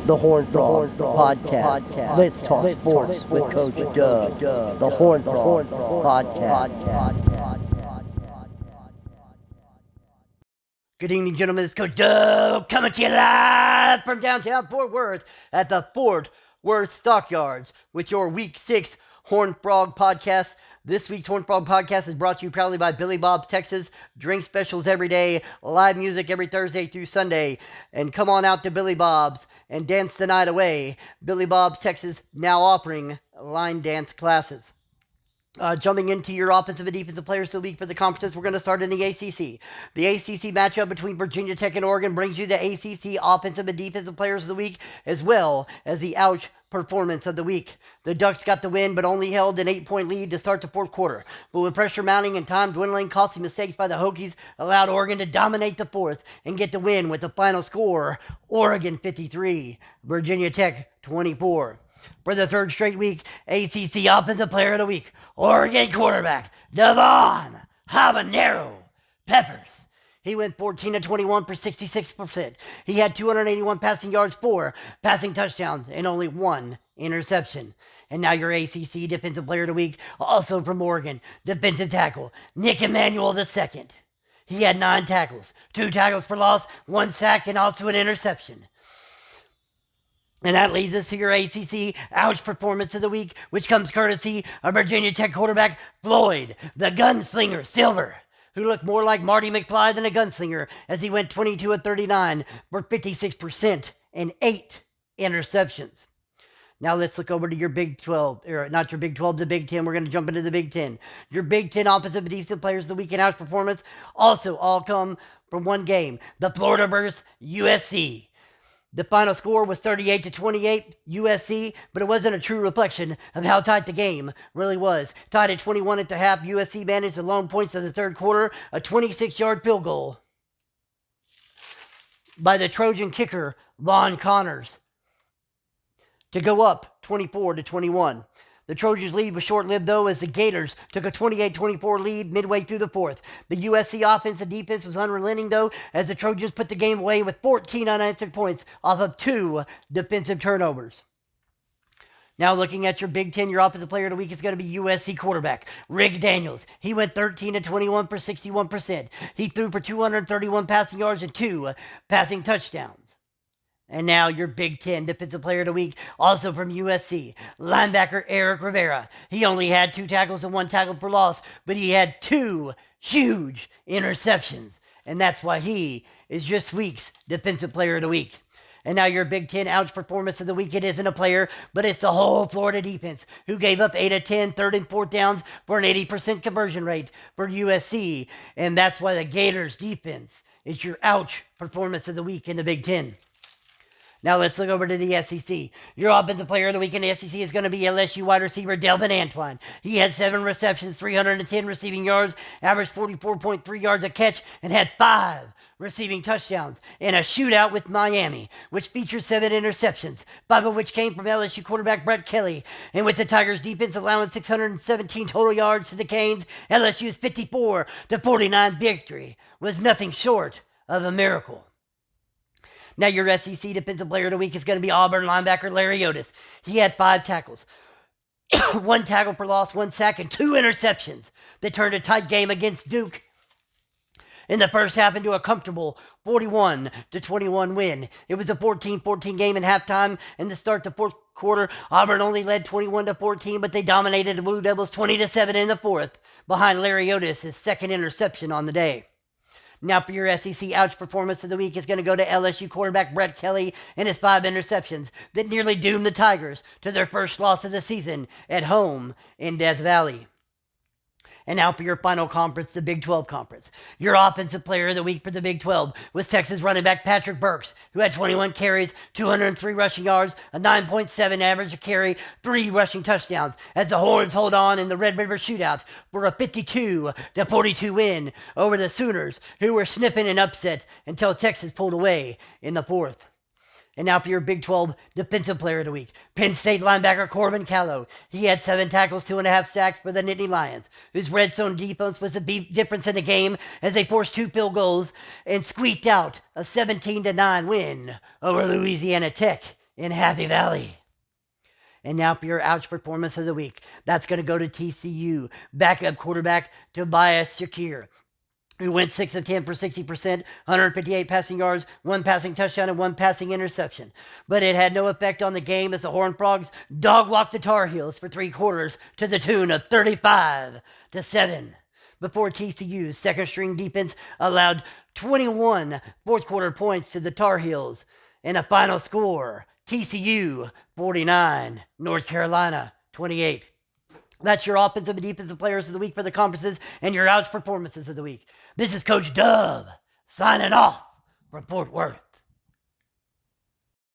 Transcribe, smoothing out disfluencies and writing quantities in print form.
The Horn Frog Podcast. Let's talk sports with Coach Doug. The Horn Frog Podcast. Good evening, gentlemen. It's Coach Doug coming to you live from downtown Fort Worth at the Fort Worth Stockyards with your Week 6 Horn Frog Podcast. This week's Horn Frog Podcast is brought to you proudly by Billy Bob's Texas. Drink specials every day, live music every Thursday through Sunday. And come on out to Billy Bob's and dance the night away. Billy Bob's Texas now offering line dance classes. Jumping into your offensive and defensive players of the week for the conferences, we're going to start in the ACC. The ACC matchup between Virginia Tech and Oregon brings you the ACC offensive and defensive players of the week, as well as the ouch performance of the week. The Ducks got the win, but only held an 8-point lead to start the fourth quarter. But with pressure mounting and time dwindling, costly mistakes by the Hokies allowed Oregon to dominate the fourth and get the win with the final score, Oregon 53, Virginia Tech 24. For the third straight week, ACC Offensive Player of the Week, Oregon quarterback, Devon Habanero Peppers. He went 14 of 21 for 66%. He had 281 passing yards, 4 passing touchdowns, and only 1 interception. And now your ACC Defensive Player of the Week, also from Oregon, defensive tackle, Nick Emmanuel II. He had 9 tackles, 2 tackles for loss, 1 sack, and also an interception. And that leads us to your ACC ouch performance of the week, which comes courtesy of Virginia Tech quarterback Floyd, the gunslinger Silver, who looked more like Marty McFly than a gunslinger as he went 22 of 39 for 56% and 8 interceptions. Now let's look over to your Big 12, or not your Big 12, the Big 10. We're going to jump into the Big 10. Your Big 10 offensive and defensive players of the week in ouch performance also all come from one game, the Florida versus USC. The final score was 38-28 USC, but it wasn't a true reflection of how tight the game really was. Tied at 21 at the half, USC managed the lone points of the third quarter, a 26-yard field goal by the Trojan kicker, Vaughn Connors, to go up 24-21. The Trojans' lead was short-lived, though, as the Gators took a 28-24 lead midway through the fourth. The USC offense and defense was unrelenting, though, as the Trojans put the game away with 14 unanswered points off of 2 defensive turnovers. Now looking at your Big 10, your offensive player of the week is going to be USC quarterback, Rick Daniels. He went 13 of 21 for 61%. He threw for 231 passing yards and 2 passing touchdowns. And now your Big 10 Defensive Player of the Week, also from USC, linebacker Eric Rivera. He only had 2 tackles and 1 tackle for loss, but he had 2 huge interceptions. And that's why he is this week's Defensive Player of the Week. And now your Big 10 ouch performance of the week. It isn't a player, but it's the whole Florida defense, who gave up 8 of 10 third and fourth downs for an 80% conversion rate for USC. And that's why the Gators defense is your ouch performance of the week in the Big 10. Now let's look over to the SEC. Your offensive player of the week in the SEC is going to be LSU wide receiver Delvin Antoine. He had 7 receptions, 310 receiving yards, averaged 44.3 yards a catch, and had 5 receiving touchdowns in a shootout with Miami, which featured 7 interceptions, 5 of which came from LSU quarterback Brett Kelly. And with the Tigers defense allowing 617 total yards to the Canes, LSU's 54-49 victory was nothing short of a miracle. Now your SEC Defensive Player of the Week is going to be Auburn linebacker Larry Otis. He had 5 tackles, 1 tackle for loss, 1 sack, and 2 interceptions that turned a tight game against Duke in the first half into a comfortable 41-21 win. It was a 14-14 game in halftime, and to start the fourth quarter, Auburn only led 21-14, but they dominated the Blue Devils 20-7 in the fourth, behind Larry Otis' second interception on the day. Now for your SEC ouch performance of the week is going to go to LSU quarterback Brett Kelly and his 5 interceptions that nearly doomed the Tigers to their first loss of the season at home in Death Valley. And now for your final conference, the Big 12 Conference. Your offensive player of the week for the Big 12 was Texas running back Patrick Burks, who had 21 carries, 203 rushing yards, a 9.7 average a carry, 3 rushing touchdowns, as the Horns hold on in the Red River Shootout for a 52-42 win over the Sooners, who were sniffing an upset until Texas pulled away in the fourth. And now for your Big 12 Defensive Player of the Week. Penn State linebacker Corbin Callow. He had 7 tackles, 2.5 sacks for the Nittany Lions, whose red zone defense was the difference in the game as they forced 2 field goals and squeaked out a 17-9 win over Louisiana Tech in Happy Valley. And now for your ouch performance of the week. That's going to go to TCU. Backup quarterback Tobias Shakir, who went 6 of 10 for 60%, 158 passing yards, 1 passing touchdown, and 1 passing interception. But it had no effect on the game as the Horned Frogs dog-walked the Tar Heels for 3 quarters to the tune of 35-7. Before TCU's second-string defense allowed 21 fourth-quarter points to the Tar Heels. In a final score, TCU 49, North Carolina 28. That's your offensive and defensive players of the week for the conferences and your ouch performances of the week. This is Coach Dub signing off from Fort Worth.